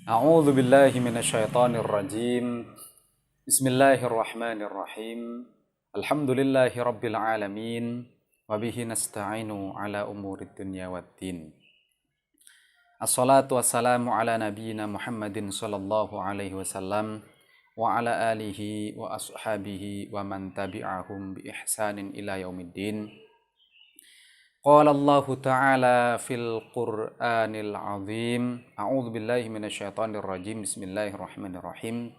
A'udzu billahi minasyaitonir rajim. Bismillahirrahmanirrahim. Alhamdulillahi rabbil alamin wa bihi nasta'inu ala umurid dunya waddin. Assalatu wassalamu ala nabiyyina Muhammadin sallallahu alaihi wasallam wa ala alihi wa ashabihi wa man tabi'ahum bi ihsanin ila yaumiddin. Qala Allah Ta'ala fil Qur'anil Azim. A'udzu billahi minasyaitonir rajim. Bismillahirrahmanirrahim.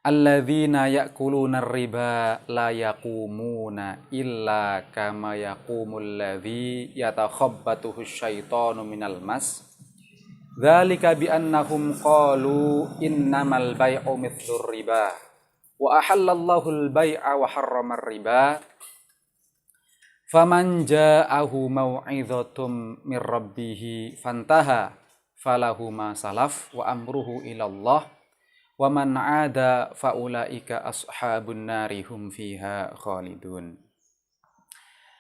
Alladzina ya'kuluna riba la yaqumuna illa kama yaqumul ladzi yatakhabbatuhu syaitanu minal mas. Dzalika bi annahum qalu innamal bai'u mithlur riba wa ahallallahu al-bai'a wa harramar riba. Faman ja'ahu mau'izatum mir rabbih fantaha falahu ma salaf wa amruhu ilallah wa man 'ada faulaika ashabun nari hum fiha khalidun.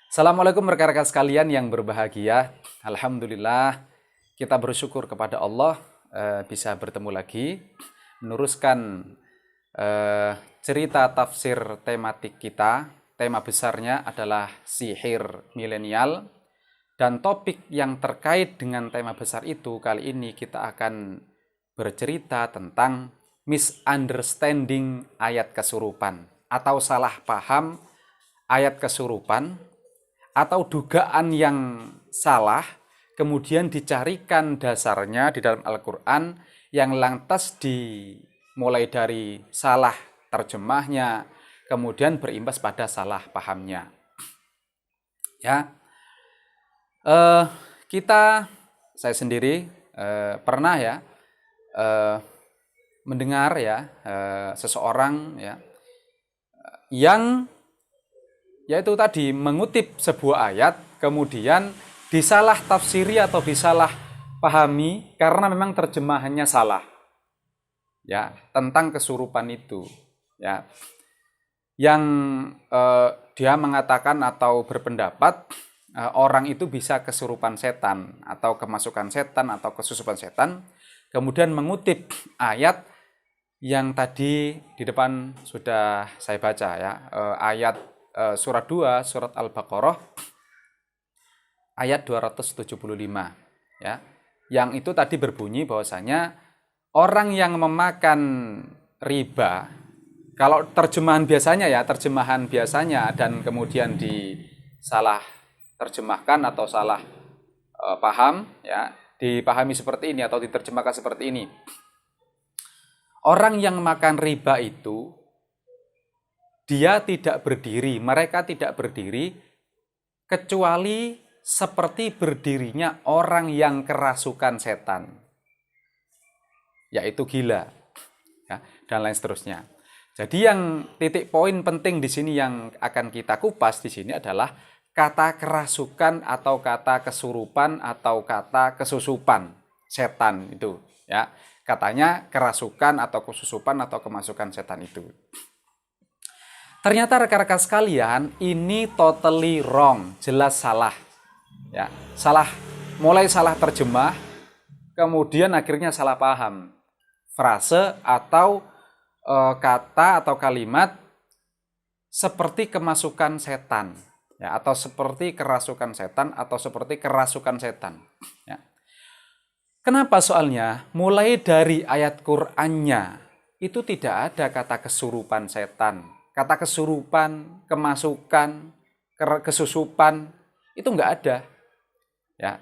Assalamualaikum rekan-rekan sekalian yang berbahagia. Alhamdulillah kita bersyukur kepada Allah bisa bertemu lagi meneruskan cerita tafsir tematik kita. Tema besarnya adalah sihir milenial, dan topik yang terkait dengan tema besar itu kali ini kita akan bercerita tentang misunderstanding ayat kesurupan atau salah paham ayat kesurupan atau dugaan yang salah kemudian dicarikan dasarnya di dalam Al-Quran yang lantas dimulai dari salah terjemahnya kemudian berimbas pada salah pahamnya. Ya, saya sendiri pernah ya mendengar ya seseorang ya yang yaitu tadi mengutip sebuah ayat kemudian disalah tafsiri atau disalah pahami karena memang terjemahannya salah. Ya, tentang kesurupan itu. Ya. Yang dia mengatakan atau berpendapat orang itu bisa kesurupan setan atau kemasukan setan atau kesusupan setan, kemudian mengutip ayat yang tadi di depan sudah saya baca ya, ayat surat 2 surat Al-Baqarah ayat 275 ya, yang itu tadi berbunyi bahwasanya orang yang memakan riba, kalau terjemahan biasanya dan kemudian disalah terjemahkan atau salah paham ya, dipahami seperti ini atau diterjemahkan seperti ini. Orang yang makan riba itu mereka tidak berdiri kecuali seperti berdirinya orang yang kerasukan setan, yaitu gila ya, dan lain seterusnya. Jadi yang titik poin penting di sini yang akan kita kupas di sini adalah kata kerasukan atau kata kesurupan atau kata kesusupan setan itu ya. Katanya kerasukan atau kesusupan atau kemasukan setan itu. Ternyata rekan-rekan sekalian ini totally wrong, jelas salah. Ya, mulai salah terjemah kemudian akhirnya salah paham. Frase atau kata atau kalimat seperti kemasukan setan ya, atau seperti kerasukan setan atau seperti kerasukan setan ya. Kenapa soalnya? Mulai dari ayat Qur'annya itu tidak ada kata kesurupan setan, kata kesurupan, kemasukan, kesusupan itu enggak ada ya.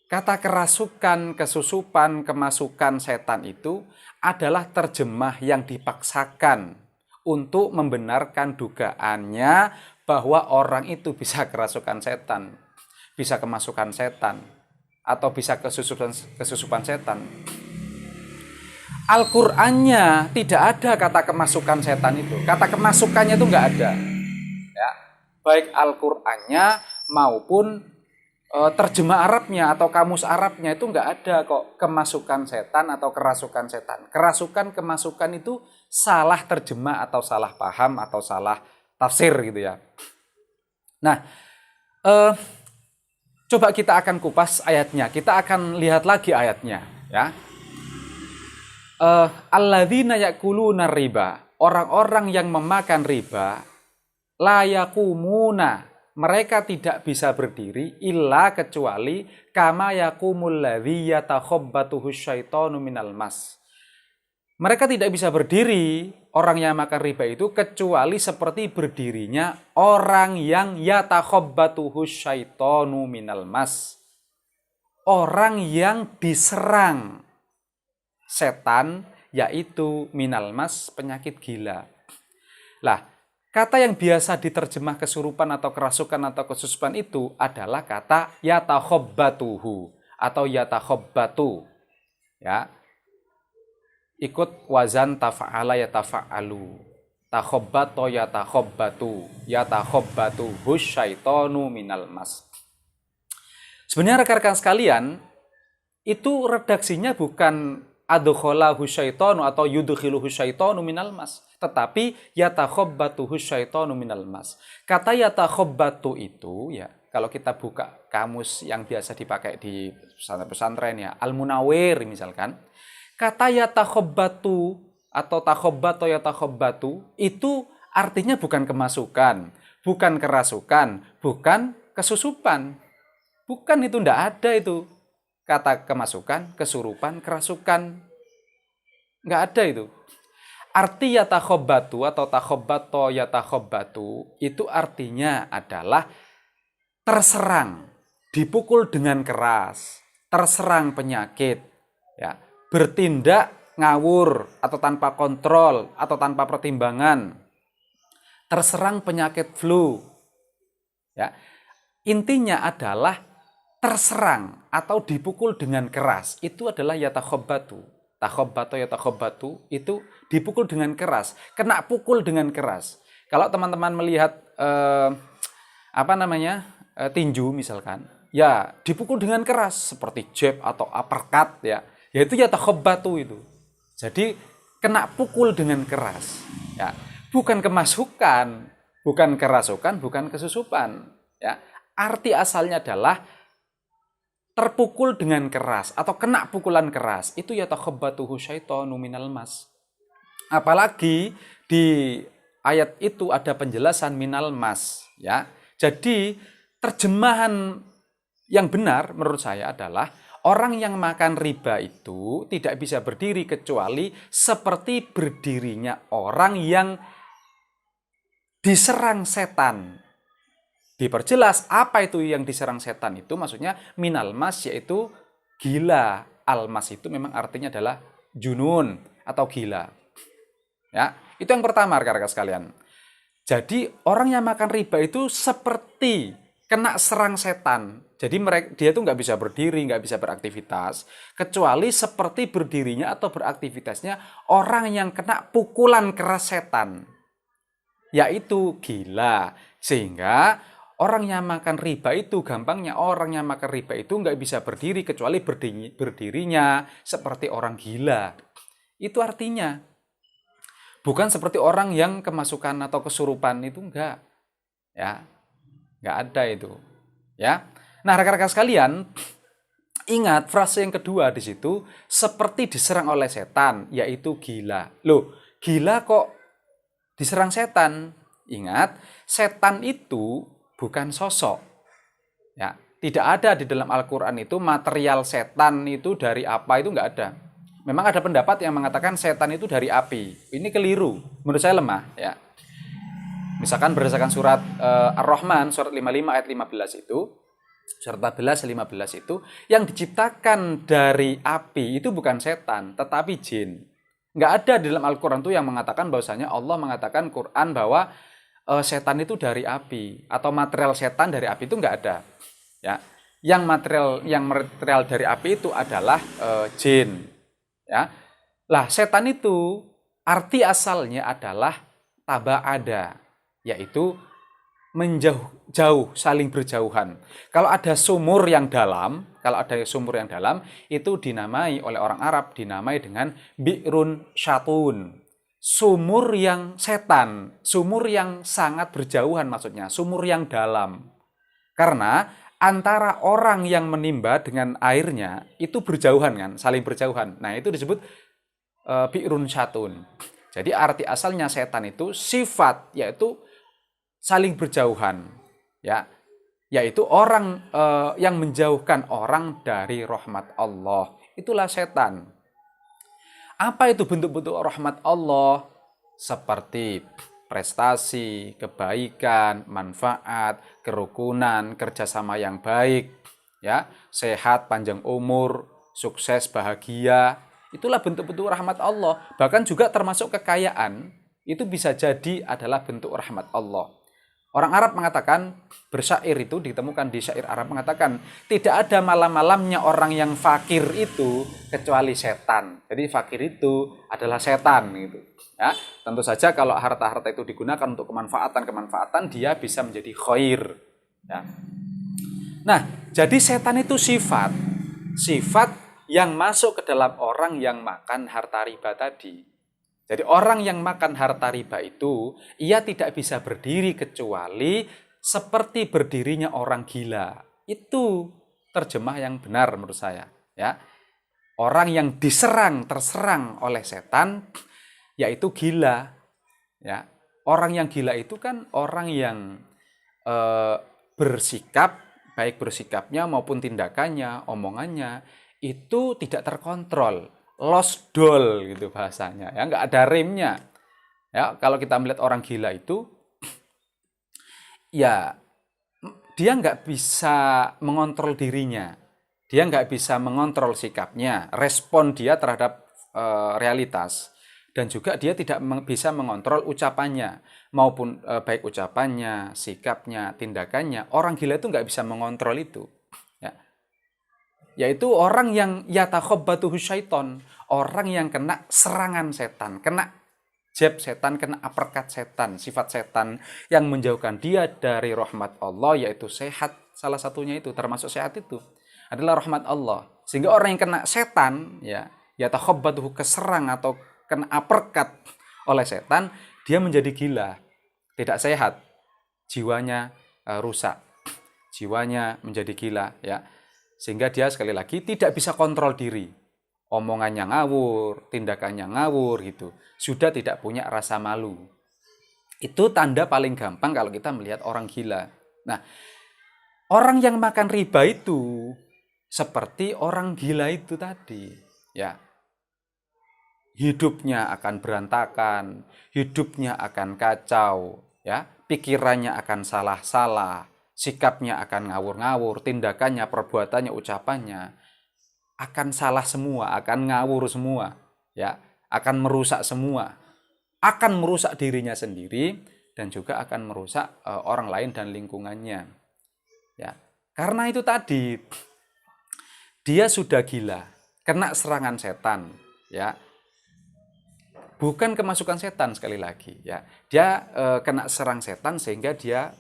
Kata kerasukan, kesusupan, kemasukan setan itu adalah terjemah yang dipaksakan untuk membenarkan dugaannya bahwa orang itu bisa kerasukan setan, bisa kemasukan setan, atau bisa kesusupan setan. Al-Qur'annya tidak ada kata kemasukan setan itu, kata kemasukannya itu enggak ada. Ya, baik Al-Qur'annya maupun terjemah Arabnya atau kamus Arabnya itu enggak ada kok kemasukan setan atau kerasukan setan. Kerasukan, kemasukan itu salah terjemah atau salah paham atau salah tafsir gitu ya. Nah, coba kita akan kupas ayatnya. Kita akan lihat lagi ayatnya Ya. Alladzina yakuluna riba, orang-orang yang memakan riba, la yakumuna, mereka tidak bisa berdiri illa kecuali kama yakumul ladzi yatakhabbatuhu syaitanu minal mas. Mereka tidak bisa berdiri, orang yang makan riba itu, kecuali seperti berdirinya orang yang yatakhabbatuhu syaitanu minal mas. Orang yang diserang setan, yaitu minal mas, penyakit gila. Lah, kata yang biasa diterjemah kesurupan atau kerasukan atau kesusupan itu adalah kata yatakhabbatuhu atau yatakhabbatu. Ya. Ikut wazan tafa'ala yatafa'alu. Takhabbato yatakhabbatu. Yatakhabbatu husyaitonu minal mas. Sebenarnya rekan-rekan sekalian, itu redaksinya bukan adkhalahu syaitanu atau yudkhiluhu syaitanu minal mas, tetapi yatakhabbatuhu syaitanu minal mas. Kata yatakhabbatu itu ya, kalau kita buka kamus yang biasa dipakai di pesantren-pesantren ya, Al-Munawwir misalkan, kata yatakhabbatu atau takhabbato yatakhabbatu itu artinya bukan kemasukan, bukan kerasukan, bukan kesusupan. Bukan, itu ndak ada itu. Kata kemasukan, kesurupan, kerasukan. Nggak ada itu. Arti yatakhabbatu atau takhabbato yatakhabbatu itu artinya adalah terserang, dipukul dengan keras, terserang penyakit, ya, bertindak ngawur atau tanpa kontrol atau tanpa pertimbangan, terserang penyakit flu. Ya. Intinya adalah terserang atau dipukul dengan keras, itu adalah yatakhabbatu. Takhabbato yatakhabbatu itu dipukul dengan keras, kena pukul dengan keras. Kalau teman-teman melihat tinju misalkan, ya dipukul dengan keras seperti jab atau uppercut ya, yaitu yatakhabbatu itu. Jadi kena pukul dengan keras, ya, bukan kemasukan, bukan kerasukan, bukan kesusupan, ya. Arti asalnya adalah terpukul dengan keras atau kena pukulan keras, itu yatakhabbatuhu syaitanu minal mas. Apalagi di ayat itu ada penjelasan minal mas, ya. Jadi terjemahan yang benar menurut saya adalah orang yang makan riba itu tidak bisa berdiri kecuali seperti berdirinya orang yang diserang setan. Diperjelas apa itu yang diserang setan itu, maksudnya minal mas yaitu gila. Al-mas itu memang artinya adalah junun atau gila. Ya, itu yang pertama rekan-rekan sekalian. Jadi orang yang makan riba itu seperti kena serang setan. Jadi dia itu nggak bisa berdiri, nggak bisa beraktivitas, kecuali seperti berdirinya atau beraktivitasnya orang yang kena pukulan keras setan, yaitu gila. Sehingga orang yang makan riba itu, gampangnya orang yang makan riba itu nggak bisa berdiri kecuali berdirinya seperti orang gila. Itu artinya. Bukan seperti orang yang kemasukan atau kesurupan, itu enggak. Ya. Enggak ada itu. Ya. Nah, rekan-rekan sekalian, ingat frase yang kedua di situ, seperti diserang oleh setan, yaitu gila. Loh, gila kok diserang setan? Ingat, setan itu bukan sosok. Ya, tidak ada di dalam Al-Qur'an itu material setan itu dari apa, itu enggak ada. Memang ada pendapat yang mengatakan setan itu dari api. Ini keliru, menurut saya lemah, ya. Misalkan berdasarkan surat Ar-Rahman, surat 55 ayat 15 itu, surat 14 15 itu, yang diciptakan dari api itu bukan setan, tetapi jin. Nggak ada di dalam Al-Quran itu yang mengatakan bahwasanya Allah mengatakan Quran bahwa setan itu dari api, atau material setan dari api, itu nggak ada. Ya. Yang material dari api itu adalah jin. Ya. Lah, setan itu arti asalnya adalah taba'ada, yaitu menjauh, saling berjauhan. Kalau ada sumur yang dalam, itu dinamai oleh orang Arab, dinamai dengan bi'run syatun. Sumur yang setan, sumur yang sangat berjauhan maksudnya, sumur yang dalam. Karena antara orang yang menimba dengan airnya itu berjauhan kan, saling berjauhan. Nah, itu disebut bi'run syatun. Jadi arti asalnya setan itu sifat, yaitu saling berjauhan, ya, yaitu orang yang menjauhkan orang dari rahmat Allah. Itulah setan. Apa itu bentuk-bentuk rahmat Allah? Seperti prestasi, kebaikan, manfaat, kerukunan, kerjasama yang baik, ya, sehat, panjang umur, sukses, bahagia. Itulah bentuk-bentuk rahmat Allah. Bahkan juga termasuk kekayaan, itu bisa jadi adalah bentuk rahmat Allah. Orang Arab mengatakan, bersyair itu ditemukan di syair Arab mengatakan, tidak ada malam-malamnya orang yang fakir itu kecuali setan. Jadi fakir itu adalah setan gitu. Ya, tentu saja kalau harta-harta itu digunakan untuk kemanfaatan, dia bisa menjadi khair. Ya. Nah, jadi setan itu sifat yang masuk ke dalam orang yang makan harta riba tadi. Jadi orang yang makan harta riba itu, ia tidak bisa berdiri kecuali seperti berdirinya orang gila. Itu terjemah yang benar menurut saya. Ya, orang yang terserang oleh setan, yaitu gila. Ya, orang yang gila itu kan orang yang bersikap, baik bersikapnya maupun tindakannya, omongannya, itu tidak terkontrol. Lost doll gitu bahasanya, ya, nggak ada remnya. Ya, kalau kita melihat orang gila itu, ya dia nggak bisa mengontrol dirinya, dia nggak bisa mengontrol sikapnya, respon dia terhadap realitas, dan juga dia tidak bisa mengontrol ucapannya, maupun baik ucapannya, sikapnya, tindakannya. Orang gila itu nggak bisa mengontrol itu. Yaitu orang yang yatakhabbatuhu syaiton, orang yang kena serangan setan, kena jab setan, kena uppercut setan, sifat setan yang menjauhkan dia dari rahmat Allah, yaitu sehat. Salah satunya itu, termasuk sehat itu adalah rahmat Allah. Sehingga orang yang kena setan, ya, yatakhabbatuhu, keserang atau kena uppercut oleh setan, dia menjadi gila, tidak sehat, jiwanya rusak, jiwanya menjadi gila, ya. Sehingga dia sekali lagi tidak bisa kontrol diri. Omongannya ngawur, tindakannya ngawur gitu. Sudah tidak punya rasa malu. Itu tanda paling gampang kalau kita melihat orang gila. Nah, orang yang makan riba itu seperti orang gila itu tadi, ya. Hidupnya akan berantakan, hidupnya akan kacau, ya. Pikirannya akan salah-salah, sikapnya akan ngawur-ngawur, tindakannya, perbuatannya, ucapannya akan salah semua, akan ngawur semua, ya, akan merusak semua, akan merusak dirinya sendiri dan juga akan merusak orang lain dan lingkungannya. Ya, karena itu tadi dia sudah gila, kena serangan setan, ya. Bukan kemasukan setan sekali lagi, ya. Dia kena serang setan sehingga dia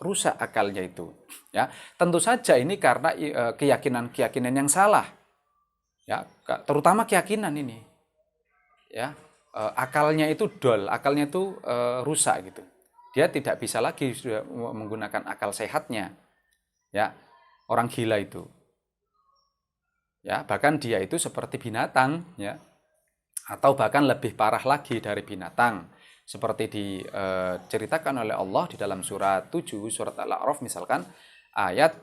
rusak akalnya itu, ya. Tentu saja ini karena keyakinan yang salah, ya, terutama keyakinan ini, ya. Akalnya itu akalnya itu rusak gitu. Dia tidak bisa lagi sudah menggunakan akal sehatnya, ya. Orang gila itu, ya, bahkan dia itu seperti binatang, ya. Atau bahkan lebih parah lagi dari binatang, seperti diceritakan oleh Allah di dalam surat 7, surat Al-A'raf misalkan, ayat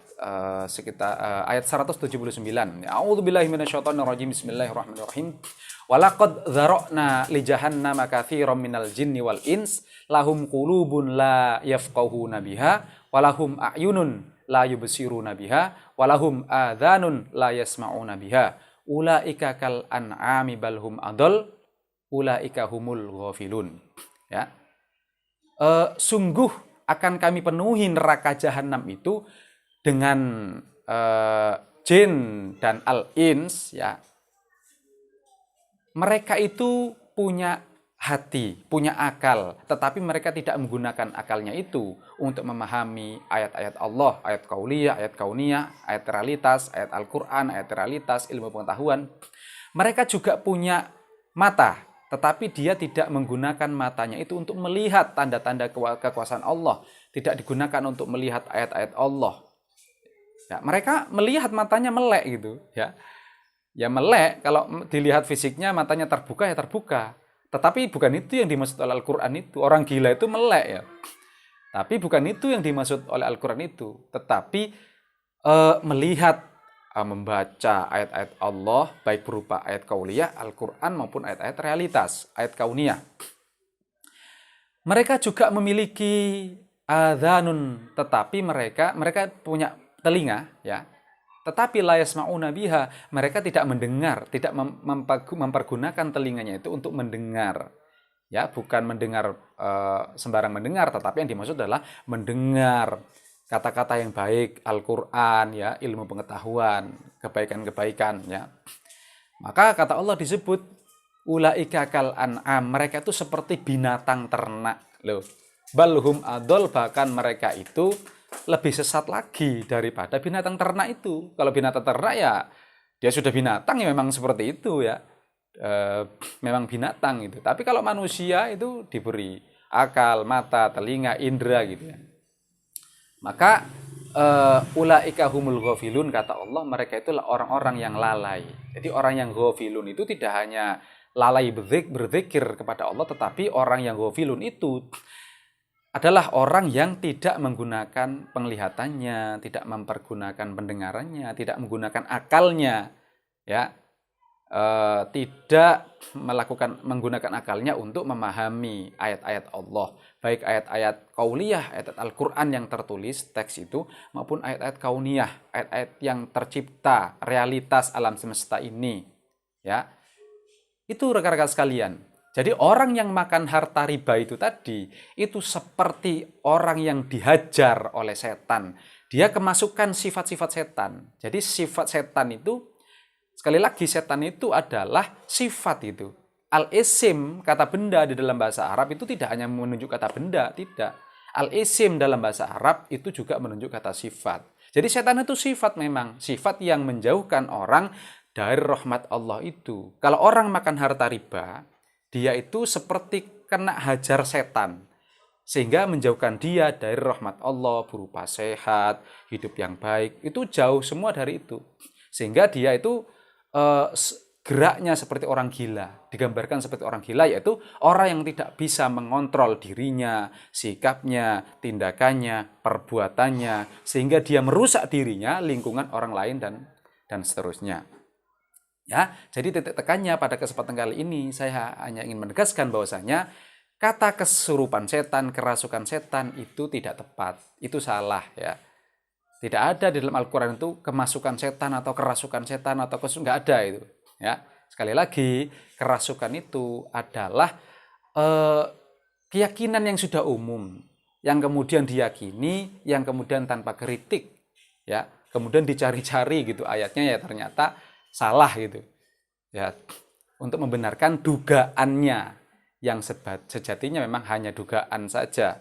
ayat 179. A'udzubillahi minasyaitonirrajim. Bismillahirrahmanirrahim. Walaqad dzara'na li jahannama katsiran minal jinni wal ins lahum qulubun la yafqahuna biha walahum a'yunun la yubsiruna biha walahum adhanun la yasma'una biha. Ulaika kal an'ami balhum adol, ulaika humul ghafilun. Ya. Sungguh akan kami penuhi neraka jahanam itu dengan jin dan al-ins, ya. Mereka itu punya hati, punya akal, tetapi mereka tidak menggunakan akalnya itu untuk memahami ayat-ayat Allah, ayat kauliyah, ayat kauniyah, ayat realitas, ayat Al-Quran, ayat realitas, ilmu pengetahuan. Mereka juga punya mata, tetapi dia tidak menggunakan matanya itu untuk melihat tanda-tanda kekuasaan Allah, tidak digunakan untuk melihat ayat-ayat Allah. Ya, mereka melihat matanya melek gitu, ya. Ya melek, kalau dilihat fisiknya matanya terbuka ya terbuka. Tetapi bukan itu yang dimaksud oleh Al-Qur'an itu. Orang gila itu melek ya. Tapi bukan itu yang dimaksud oleh Al-Qur'an itu. Tetapi melihat, membaca ayat-ayat Allah baik berupa ayat kauliyah Al-Qur'an maupun ayat-ayat realitas, ayat kauniyah. Mereka juga memiliki adzanun, tetapi mereka punya telinga, ya. Tetapi la yasma'una biha, mereka tidak mendengar, tidak mempergunakan telinganya itu untuk mendengar. Ya, bukan mendengar sembarang mendengar, tetapi yang dimaksud adalah mendengar kata-kata yang baik, Al-Qur'an, ya, ilmu pengetahuan, kebaikan-kebaikan, ya. Maka kata Allah disebut ulaika kal an'am, mereka itu seperti binatang ternak loh. Balhum adol, bahkan mereka itu lebih sesat lagi daripada binatang ternak itu. Kalau binatang ternak ya dia sudah binatang ya memang seperti itu ya. Memang binatang itu. Tapi kalau manusia itu diberi akal, mata, telinga, indera gitu ya. Maka ulaika humul ghafilun, kata Allah, mereka itulah orang-orang yang lalai. Jadi orang yang ghafilun itu tidak hanya lalai berzikir kepada Allah, tetapi orang yang ghafilun itu adalah orang yang tidak menggunakan penglihatannya, tidak mempergunakan pendengarannya, tidak menggunakan akalnya, ya, tidak menggunakan akalnya untuk memahami ayat-ayat Allah, baik ayat-ayat kauliyah, ayat Al-Qur'an yang tertulis teks itu, maupun ayat-ayat kauniyah, ayat-ayat yang tercipta, realitas alam semesta ini, ya. Itu rekan-rekan sekalian. Jadi orang yang makan harta riba itu tadi, itu seperti orang yang dihajar oleh setan. Dia kemasukan sifat-sifat setan. Jadi sifat setan itu, sekali lagi setan itu adalah sifat itu. Al-isim, kata benda di dalam bahasa Arab itu tidak hanya menunjuk kata benda, tidak. Al-isim dalam bahasa Arab itu juga menunjuk kata sifat. Jadi setan itu sifat memang, sifat yang menjauhkan orang dari rahmat Allah itu. Kalau orang makan harta riba, dia itu seperti kena hajar setan, sehingga menjauhkan dia dari rahmat Allah berupa sehat, hidup yang baik, itu jauh semua dari itu. Sehingga dia itu geraknya seperti orang gila, digambarkan seperti orang gila, yaitu orang yang tidak bisa mengontrol dirinya, sikapnya, tindakannya, perbuatannya, sehingga dia merusak dirinya, lingkungan orang lain dan seterusnya. Ya, jadi titik tekannya pada kesempatan kali ini saya hanya ingin menegaskan bahwasanya kata kesurupan setan, kerasukan setan itu tidak tepat, itu salah ya. Tidak ada di dalam Al-Qur'an itu kemasukan setan atau kerasukan setan atau nggak ada itu. Ya, sekali lagi kerasukan itu adalah keyakinan yang sudah umum, yang kemudian diyakini, yang kemudian tanpa kritik, ya, kemudian dicari-cari gitu ayatnya ya ternyata salah gitu ya, untuk membenarkan dugaannya yang sejatinya memang hanya dugaan saja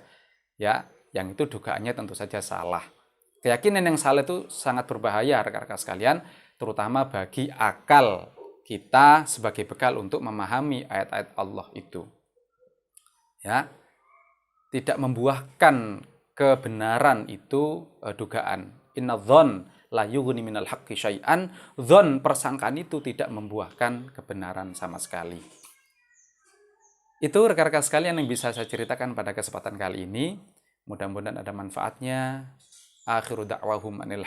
ya, yang itu dugaannya tentu saja salah. Keyakinan yang salah itu sangat berbahaya rekan-rekan sekalian, terutama bagi akal kita sebagai bekal untuk memahami ayat-ayat Allah itu ya. Tidak membuahkan kebenaran itu dugaan. Innadh-dhon la yughni minal haqqi syai'an. Dzon, persangkaan itu tidak membuahkan kebenaran sama sekali. Itu rekan-rekan sekalian yang bisa saya ceritakan pada kesempatan kali ini. Mudah-mudahan ada manfaatnya. Akhiru da'wahum anil